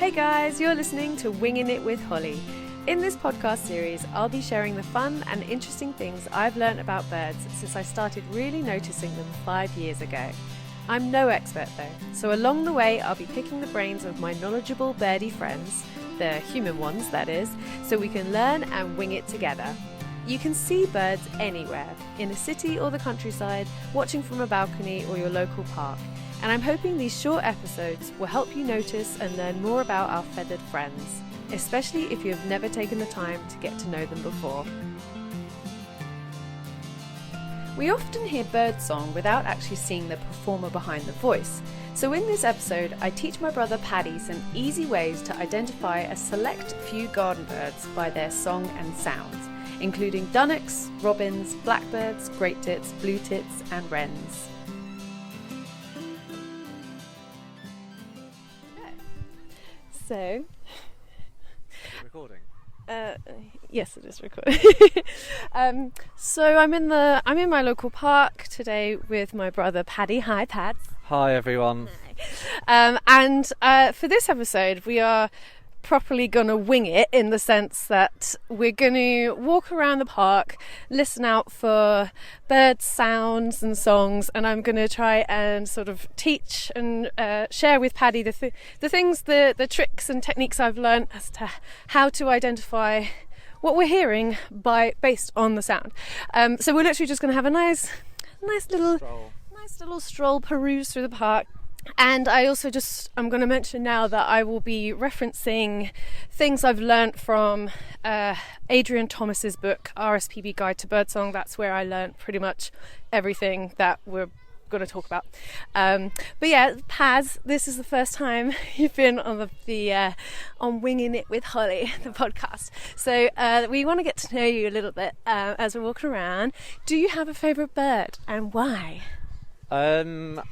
Hey guys, you're listening to Wingin' It with Holly. In this podcast series, I'll be sharing the fun and interesting things I've learnt about birds since I started really noticing them 5 years ago. I'm no expert though, so along the way I'll be picking the brains of my knowledgeable birdie friends, the human ones that is, so we can learn and wing it together. You can see birds anywhere, in a city or the countryside, watching from a balcony or your local park. And I'm hoping these short episodes will help you notice and learn more about our feathered friends, especially if you have never taken the time to get to know them before. We often hear birdsong without actually seeing the performer behind the voice. So in this episode, I teach my brother Paddy some easy ways to identify a select few garden birds by their song and sounds, including dunnocks, robins, blackbirds, great tits, blue tits, and wrens. So, recording. Yes, it is recording. So I'm in my local park today with my brother Paddy. Hi, Pads. Hi, everyone. And for this episode, we are properly gonna wing it in the sense that we're gonna walk around the park, listen out for bird sounds and songs, and I'm gonna try and sort of teach and share with Paddy the things, the tricks and techniques I've learned as to how to identify what we're hearing based on the sound. So we're literally just gonna have a nice little stroll, peruse through the park. And I'm going to mention now that I will be referencing things I've learnt from Adrian Thomas's book, RSPB Guide to Birdsong. That's where I learnt pretty much everything that we're going to talk about. But yeah, Paz, this is the first time you've been on on Winging It with Holly, the podcast. So we want to get to know you a little bit as we're walking around. Do you have a favourite bird and why? I don't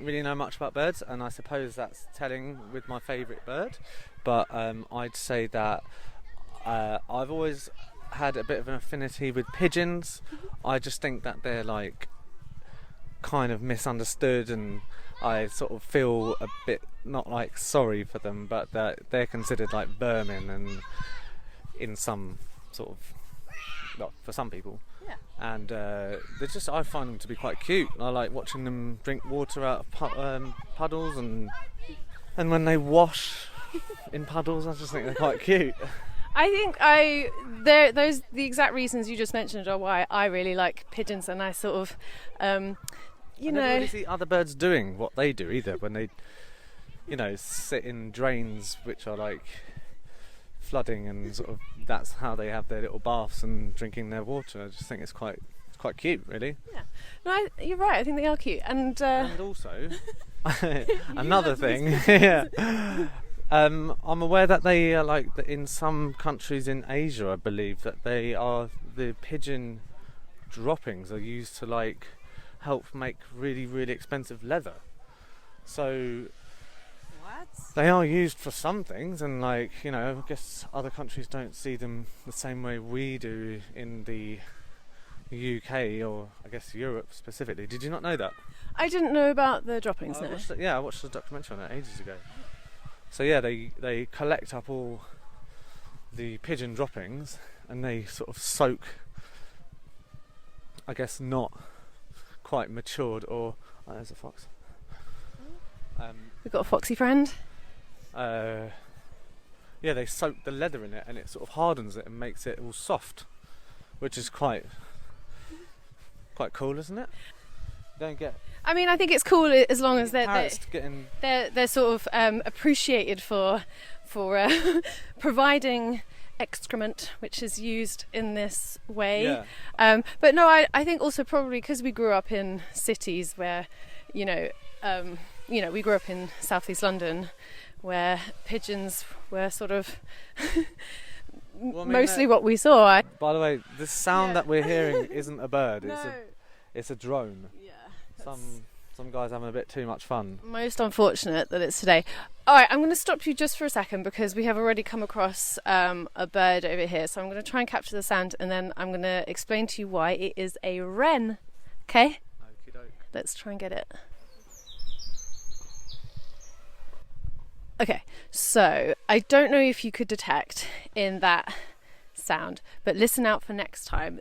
really know much about birds, and I suppose that's telling with my favourite bird, but I'd say that I've always had a bit of an affinity with pigeons. I just think that they're like kind of misunderstood, and I sort of feel a bit not like sorry for them, but that they're considered like vermin, and in some sort of, well, for some people. Yeah. And I find them to be quite cute. I like watching them drink water out of puddles, and when they wash in puddles, I just think they're quite cute. I think the exact reasons you just mentioned are why I really like pigeons, and I sort of, I never really see other birds doing what they do either, when they, sit in drains which are like flooding, and sort of that's how they have their little baths and drinking their water. I just think it's quite cute, really. Yeah, no, you're right. I think they are cute, and also another thing. Yeah, I'm aware that they are like in some countries in Asia, I believe that the pigeon droppings are used to like help make really, really expensive leather. So they are used for some things, and I guess other countries don't see them the same way we do in the UK, or I guess Europe specifically. Did you not know that? I didn't know about the droppings. I watched the documentary on it ages ago. So yeah, they collect up all the pigeon droppings, and they sort of soak, I guess, not quite matured, or there's a fox. We've got a foxy friend. They soak the leather in it, and it sort of hardens it and makes it all soft, which is quite cool, isn't it? I mean, I think it's cool as long as they're sort of appreciated for providing excrement, which is used in this way. Yeah. But no, I think also probably because we grew up in cities where, we grew up in southeast London, where pigeons were sort of mostly what we saw. By the way, the sound that we're hearing isn't a bird. No. It's a drone. Yeah. Some guys having a bit too much fun. Most unfortunate that it's today. All right, I'm going to stop you just for a second because we have already come across a bird over here. So I'm going to try and capture the sound, and then I'm going to explain to you why it is a wren. Okay? Okie doke. Let's try and get it. Okay, so I don't know if you could detect in that sound, but listen out for next time.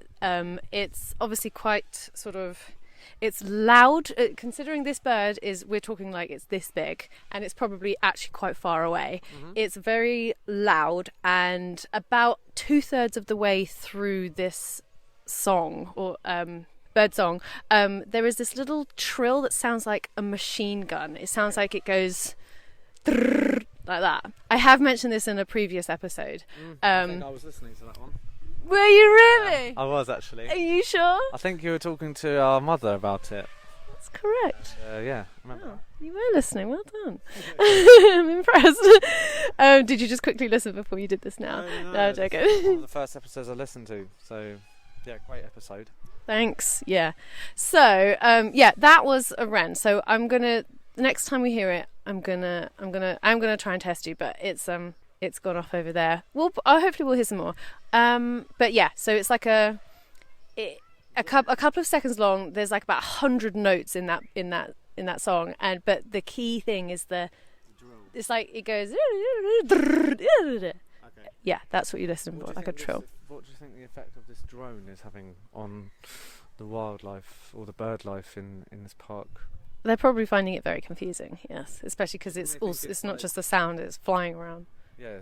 It's obviously quite sort of, it's loud, considering this bird is, we're talking like it's this big and it's probably actually quite far away. It's very loud, and about 2/3 of the way through this song, or bird song, there is this little trill that sounds like a machine gun. It sounds like it goes like that. I have mentioned this in a previous episode. I think I was listening to that one. Were you really? I was actually. Are you sure? I think you were talking to our mother about it. That's correct. Yeah, I remember. Oh, you were listening. Well done. I'm impressed. Did you just quickly listen before you did this now? No, I'm joking. One of the first episodes I listened to. So, yeah, great episode. Thanks. Yeah. So, that was a wren. So I'm gonna, next time we hear it, I'm gonna try and test you, but it's gone off over there. Hopefully we'll hear some more. But yeah, so it's like a couple of seconds long. There's like about 100 notes in that song, but the key thing is it's like it goes. Okay. Yeah, that's what you're listening for, like a trill. What do you think the effect of this drone is having on the wildlife or the bird life in this park? They're probably finding it very confusing, yes, especially because it's not just the sound; it's flying around. Yeah.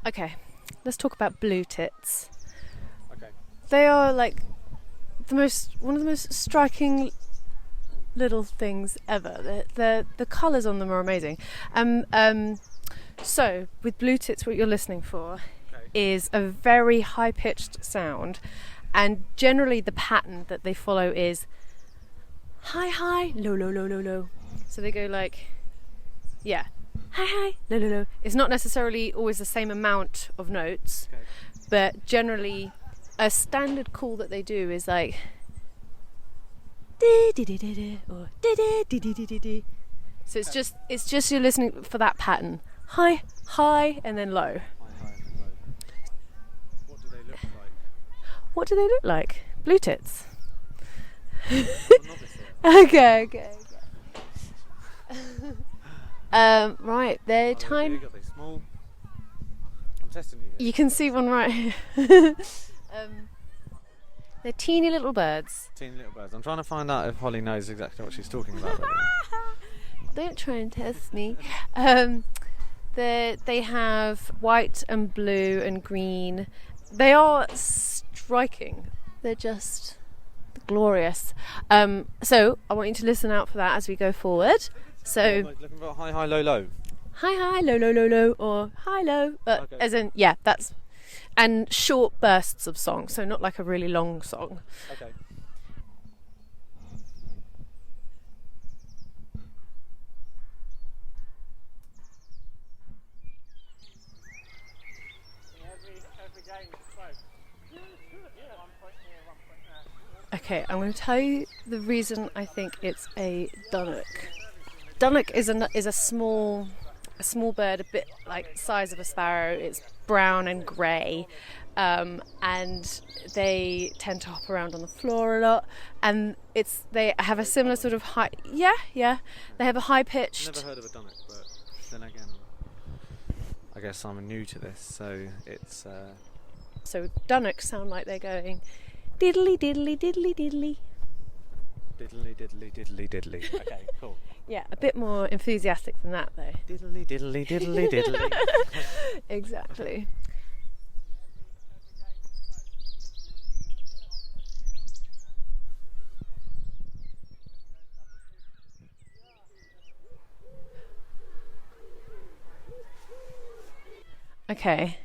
Okay, let's talk about blue tits. Okay. They are like one of the most striking little things ever. The colours on them are amazing. So with blue tits, what you're listening for is a very high-pitched sound, and generally the pattern that they follow is high, high, low, low, low, low, low. So they go like, yeah, high, high, low, low, low. It's not necessarily always the same amount of notes, but generally a standard call that they do is like dee dee dee dee dee, or dee dee dee dee dee dee dee. So it's just you're listening for that pattern. High, high, and then low. What do they look like? What do they look like? Blue tits. Okay. Right, they're tiny. Are they small? I'm testing you here. You can see one right here. They're teeny little birds. Teeny little birds. I'm trying to find out if Holly knows exactly what she's talking about. Don't try and test me. They have white and blue and green. They are striking. They're just glorious. So I want you to listen out for that as we go forward. So looking for high, high, low, low. High, high, low, low, low, low, or high, low. Okay. As in, yeah, that's, and short bursts of song. So not like a really long song. Okay. Okay, I'm going to tell you the reason I think it's a dunnock. Dunnock is a small bird, a bit like size of a sparrow. It's brown and grey, and they tend to hop around on the floor a lot. And they have a similar sort of high. Yeah. They have a high pitched. Never heard of a dunnock, but then again, I guess I'm new to this, so it's. So dunnocks sound like they're going diddly diddly diddly diddly. Diddly diddly diddly diddly. Okay, cool. Yeah, a bit more enthusiastic than that though. Diddly diddly diddly diddly. Exactly. Okay,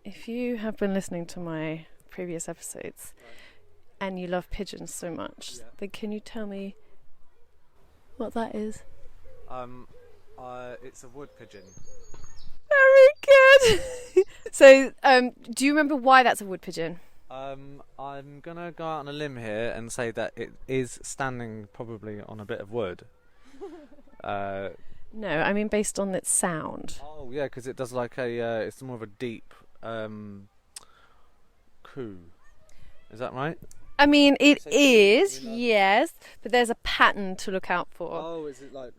if you have been listening to my previous episodes and you love pigeons so much, then can you tell me what that is? It's a wood pigeon. Very good. So, do you remember why that's a wood pigeon? I'm gonna go out on a limb here and say that it is standing probably on a bit of wood. No, I mean based on its sound. Oh yeah, because it does like it's more of a deep coo. Is that right? I mean, it So is, we like- yes, but there's a pattern to look out for. Oh, is it like?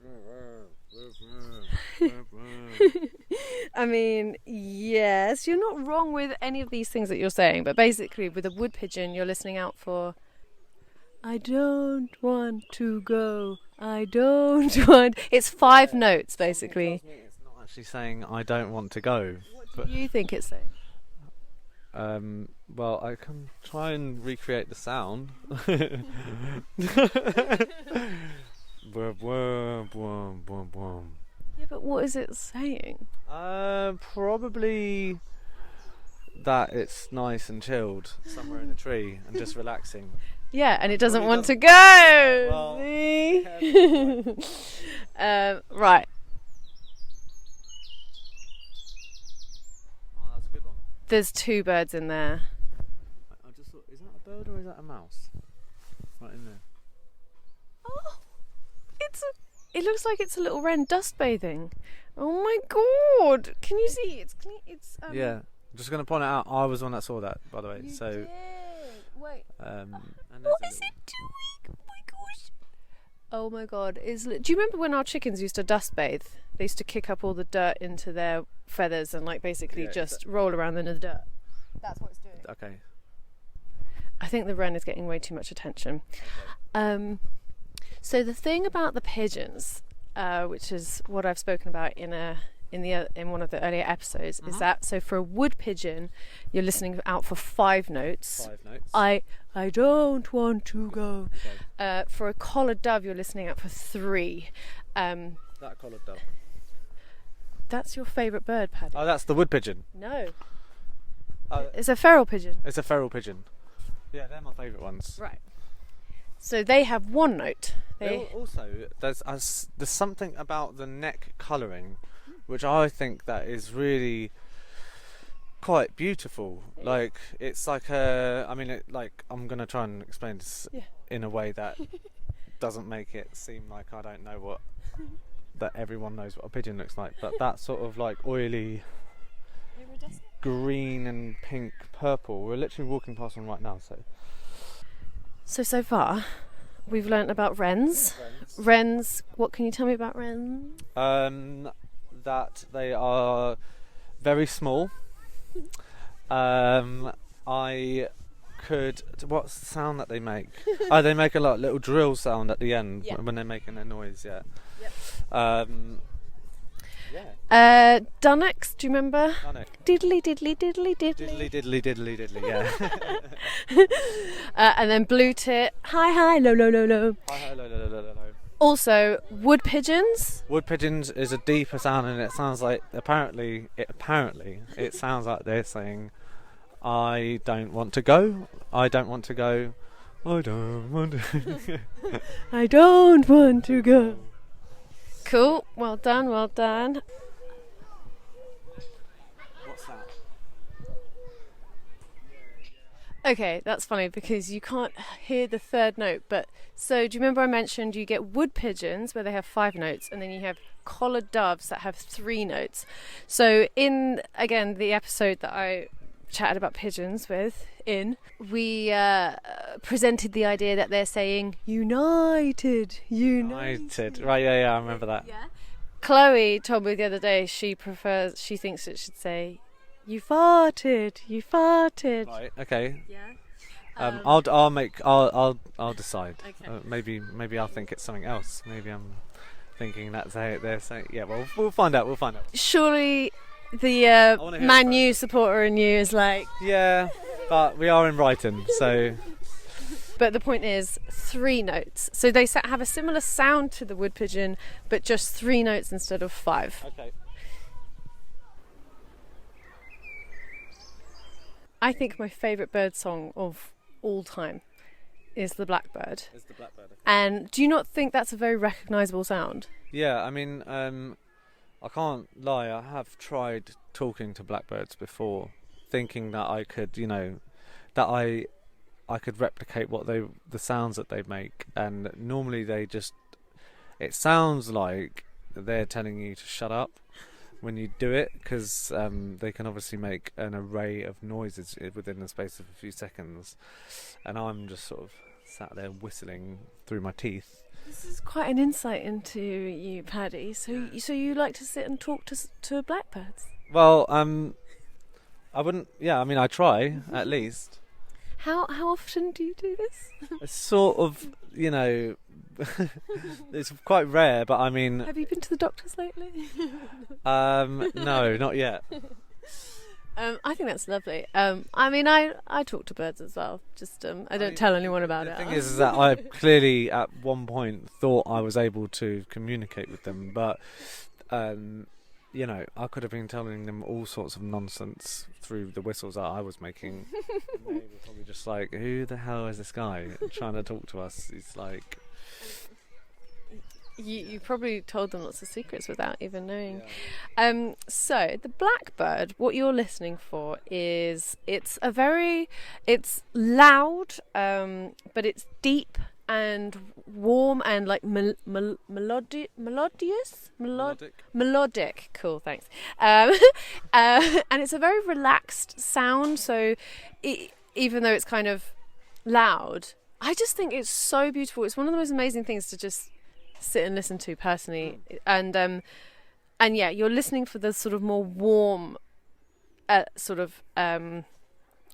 I mean, yes, you're not wrong with any of these things that you're saying, but basically with a wood pigeon, you're listening out for, I don't want to go, I don't want... It's 5 notes, basically. It's not actually saying I don't want to go. What do you think it's saying? Well, I can try and recreate the sound. Yeah, but what is it saying? Probably that it's nice and chilled somewhere in a tree and just relaxing. Yeah, and it doesn't Well, it want to go. Well, See? yeah. Right. Oh, that's a good one. There's 2 birds in there. I just thought, is that a bird or is that a mouse? Right in there. Oh, it looks like it's a little wren dust bathing. Oh my god! Can you see? It's clean. It's Yeah, I'm just going to point it out. I was the one that saw that, by the way. You So, did. Wait. and What is it doing? Oh my gosh! Oh my god! Do you remember when our chickens used to dust bathe? They used to kick up all the dirt into their feathers and like basically Yeah, just roll around in the dirt. That's what it's doing. Okay. I think the wren is getting way too much attention. So the thing about the pigeons, which is what I've spoken about in one of the earlier episodes, is that so for a wood pigeon, you're listening out for 5 notes. 5 notes. I don't want to go. Okay. For a collared dove, you're listening out for 3. That collared dove. That's your favourite bird, Paddy? Oh, that's the wood pigeon. No, Oh, it's a feral pigeon. it's a feral pigeon. Yeah, they're my favourite ones. Right. So they have 1 note. Also, there's something about the neck colouring, which I think that is really quite beautiful. Like it's like I'm gonna try and explain this in a way that doesn't make it seem like I don't know that everyone knows what a pigeon looks like. But that sort of like oily green and pink purple. We're literally walking past one right now. So far, we've learnt about wrens. Wrens. What can you tell me about wrens? That they are very small. What's the sound that they make? Oh, they make a little drill sound at the end when they're making their noise. Yeah. Yep. Dunnocks, do you remember? Dunnock. Diddly diddly diddly diddly. Diddly diddly diddly diddly. Yeah. And then blue tit. Hi low low low low. Hi, low. Also, wood pigeons. Wood pigeons is a deeper sound, and it sounds like apparently it sounds like they're saying, "I don't want to go. I don't want to go. I don't want to." I don't want to go. Cool. Well done. Well done. What's that? Okay, that's funny because you can't hear the 3rd note. But so, do you remember I mentioned you get wood pigeons where they have 5 notes, and then you have collared doves that have 3 notes. So in again the episode that I chatted about pigeons we presented the idea that they're saying united. Right, yeah, I remember that. Yeah. Chloe told me the other day she thinks it should say you farted. Right, okay. Yeah. I'll decide. Okay. Maybe I'll think it's something else. Maybe I'm thinking that's they're saying. Yeah, well, we'll find out. Surely the Man U supporter in you is like... Yeah, but we are in Brighton, so... But the point is 3 notes. So they have a similar sound to the wood pigeon, but just 3 notes instead of 5. Okay. I think my favourite bird song of all time is the blackbird. It's the blackbird. And do you not think that's a very recognisable sound? Yeah, I mean, I can't lie, I have tried talking to blackbirds before, thinking that I could, that I could replicate the sounds that they make, and normally it sounds like they're telling you to shut up, when you do it, because they can obviously make an array of noises within the space of a few seconds, and I'm just sort of sat there whistling through my teeth. This is quite an insight into you, Paddy. So you like to sit and talk to blackbirds? Well, I wouldn't. Yeah, I mean, I try at least. How often do you do this? It's sort of, it's quite rare, but I mean. Have you been to the doctors lately? No, not yet. I think that's lovely. I mean, I talk to birds as well. Just I don't tell anyone about it. The thing is that I clearly at one point thought I was able to communicate with them, but I could have been telling them all sorts of nonsense through the whistles that I was making. And they were probably just like, "Who the hell is this guy trying to talk to us?" It's like. You probably told them lots of secrets without even knowing. Yeah. So the blackbird, what you're listening for is it's loud, but it's deep and warm and like melodic. Cool, thanks. And it's a very relaxed sound. So even though it's kind of loud, I just think it's so beautiful. It's one of the most amazing things to just sit and listen to personally, and yeah, you're listening for the sort of more warm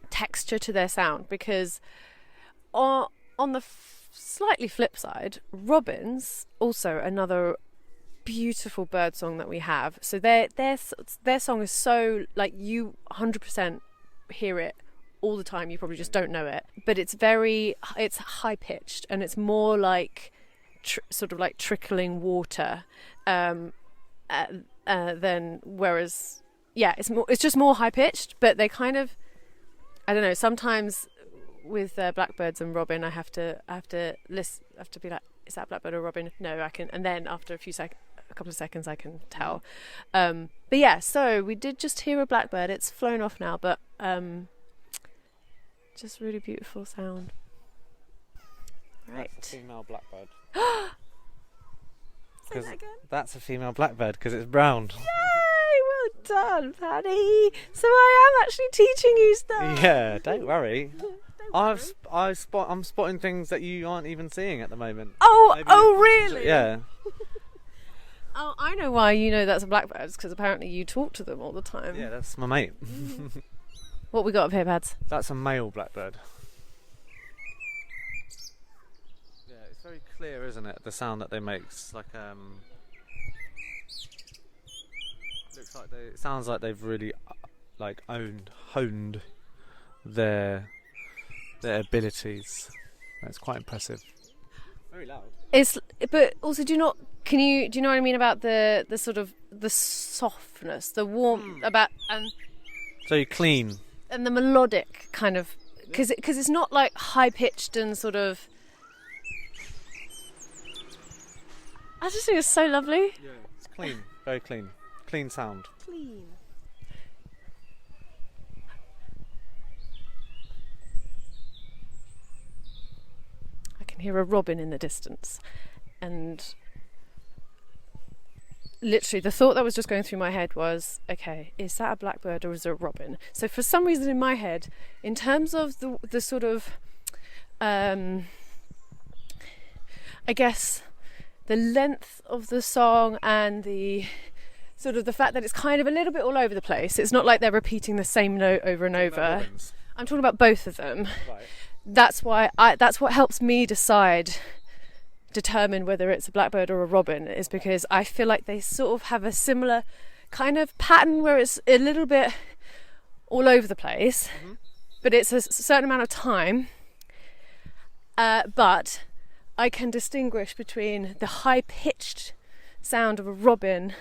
texture to their sound, because on the slightly flip side, robins, also another beautiful bird song that we have. So their song is so, like, you 100% hear it all the time. You probably just don't know it, but it's high pitched, and it's more like sort of like trickling water, then whereas it's just more high pitched. But they kind of, I don't know, sometimes with blackbirds and robin I have to be like, is that blackbird or robin? No, I can, and then after a couple of seconds I can tell. But yeah, so we did just hear a blackbird. It's flown off now, but just really beautiful sound. Right. That's a female blackbird. Say that again. That's a female blackbird because it's brown. Yay! Well done, Paddy. So I am actually teaching you stuff. Yeah, don't worry. I'm spotting things that you aren't even seeing at the moment. Oh, really? Yeah. Oh, I know why you know that's a blackbird. It's because apparently you talk to them all the time. Yeah, that's my mate. What we got up here, Pads? That's a male blackbird. Very clear, isn't it? The sound that they make. It's like it sounds like they've really honed their abilities. That's quite impressive. Very loud. But also, do you know what I mean about the sort of the softness, the warmth so you clean and the melodic kind of, because it's not like high pitched and sort of. I just think it's so lovely. Yeah, it's clean, very clean. Clean sound. Clean. I can hear a robin in the distance, and literally the thought that was just going through my head was, okay, is that a blackbird or is it a robin? So for some reason in my head, in terms of the sort of, I guess, the length of the song and the sort of the fact that it's kind of a little bit all over the place. It's not like they're repeating the same note over and over. I'm talking about both of them. Right. That's what helps me determine whether it's a blackbird or a robin, is because I feel like they sort of have a similar kind of pattern where it's a little bit all over the place, but it's a certain amount of time. But I can distinguish between the high-pitched sound of a robin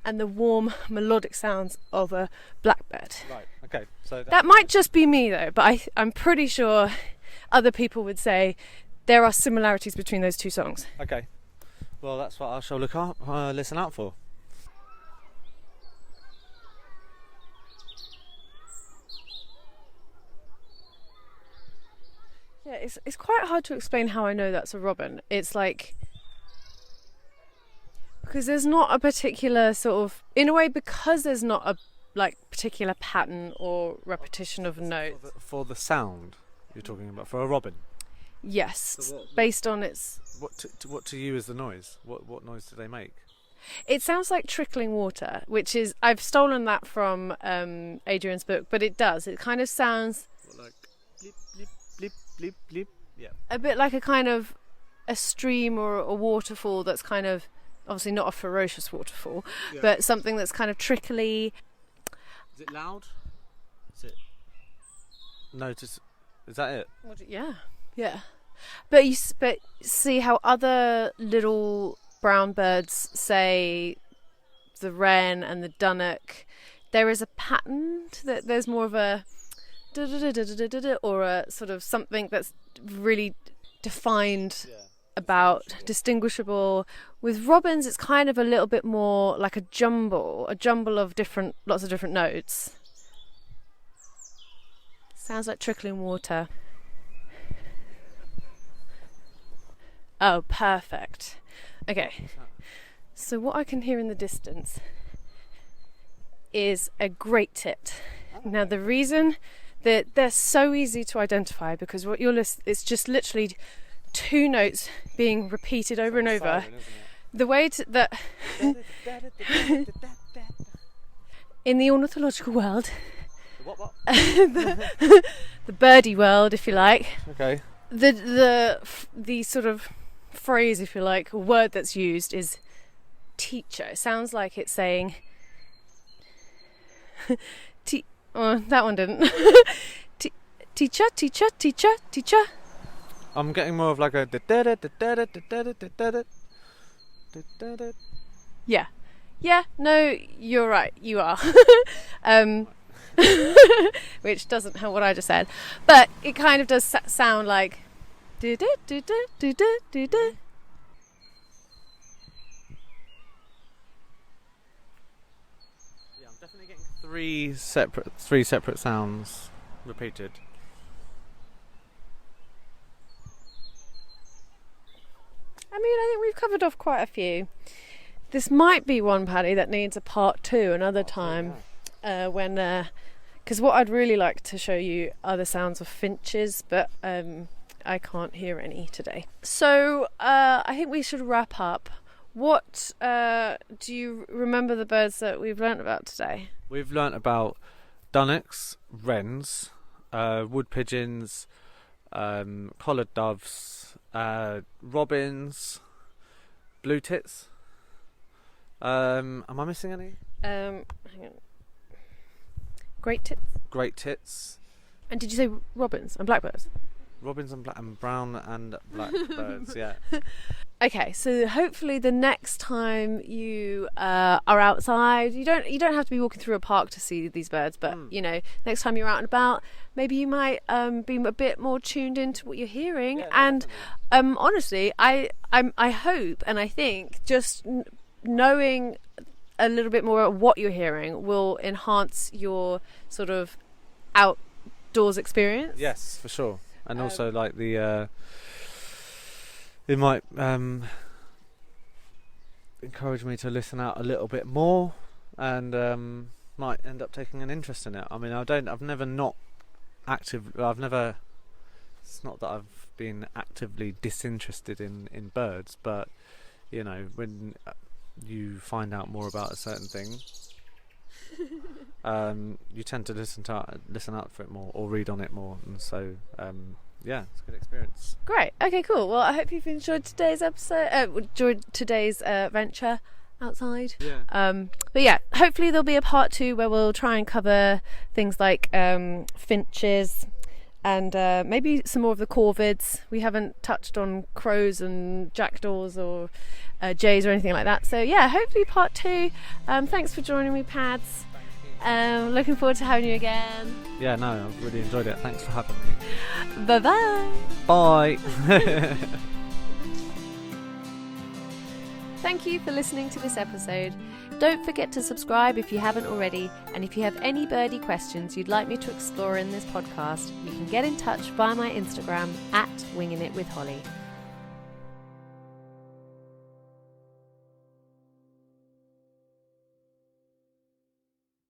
and the warm, melodic sounds of a blackbird. Right, okay. So that might just be me, though, but I'm pretty sure other people would say there are similarities between those two songs. Okay. Well, that's what I shall listen out for. Yeah, it's quite hard to explain how I know that's a robin. It's like, Because there's not a particular sort of, in a way, because there's not a particular pattern or repetition of notes. For the sound you're talking about, for a robin. Yes, So based on its. What to you is the noise? What noise do they make? It sounds like trickling water, which is, I've stolen that from Adrian's book, but it does. It kind of sounds Like blip blip blip blip blip. Yeah. a bit like a kind of a stream or a waterfall that's kind of, obviously not a ferocious waterfall, but something that's kind of trickly. Is it loud? Is it? No, is that it? Yeah. But see how other little brown birds, say the wren and the dunnock, there is a pattern that there's more of a or a sort of something that's really defined, about distinguishable. With robins, it's kind of a little bit more like a jumble of lots of different notes. Sounds like trickling water. Oh, perfect. Okay. So what I can hear in the distance is a great tit. Now the reason that they're so easy to identify, because what you'll listen, it's just literally two notes being repeated over and over. The way that in the ornithological world, the birdie world, if you like. Okay. The sort of phrase, if you like, or word that's used is teacher. It sounds like it's saying that one didn't. Teacher, teacher, teacher, teacher. I'm getting more of like a Yeah, no, you're right, you are. Which doesn't have what I just said, but it kind of does sound like do do do do do do do do. Yeah, I'm definitely getting three separate sounds repeated. I mean, I think we've covered off quite a few. This might be one, Paddy, that needs a part 2 another time. Because what I'd really like to show you are the sounds of finches, but I can't hear any today. So I think we should wrap up. What do you remember the birds that we've learnt about today? We've learnt about dunnocks, wrens, wood pigeons, collared doves, robins, blue tits. Am I missing any? Hang on. Great tits. Great tits. And did you say robins and blackbirds? Robins and brown and black birds. Yeah. Okay, so hopefully the next time you are outside, you don't have to be walking through a park to see these birds, but you know, next time you're out and about, maybe you might be a bit more tuned into what you're hearing. And honestly, I hope and I think just knowing a little bit more of what you're hearing will enhance your sort of outdoors experience. Yes, for sure. And also like it might encourage me to listen out a little bit more, and might end up taking an interest in it. I mean, I've never not active. It's not that I've been actively disinterested in birds, but you know, when you find out more about a certain thing, you tend to listen out for it more or read on it more, and so yeah, it's a good experience. Great. Okay, cool. Well, I hope you've enjoyed today's episode. Enjoyed today's venture outside. Yeah. But yeah, hopefully there'll be a part 2 where we'll try and cover things like finches and maybe some more of the corvids. We haven't touched on crows and jackdaws or jays or anything like that. So yeah, hopefully part 2. Thanks for joining me, Pads. Looking forward to having you again. Yeah, no, I've really enjoyed it. Thanks for having me. Bye-bye. Bye. Thank you for listening to this episode. Don't forget to subscribe if you haven't already, and if you have any birdie questions you'd like me to explore in this podcast, you can get in touch via my Instagram @WingingItWithHolly.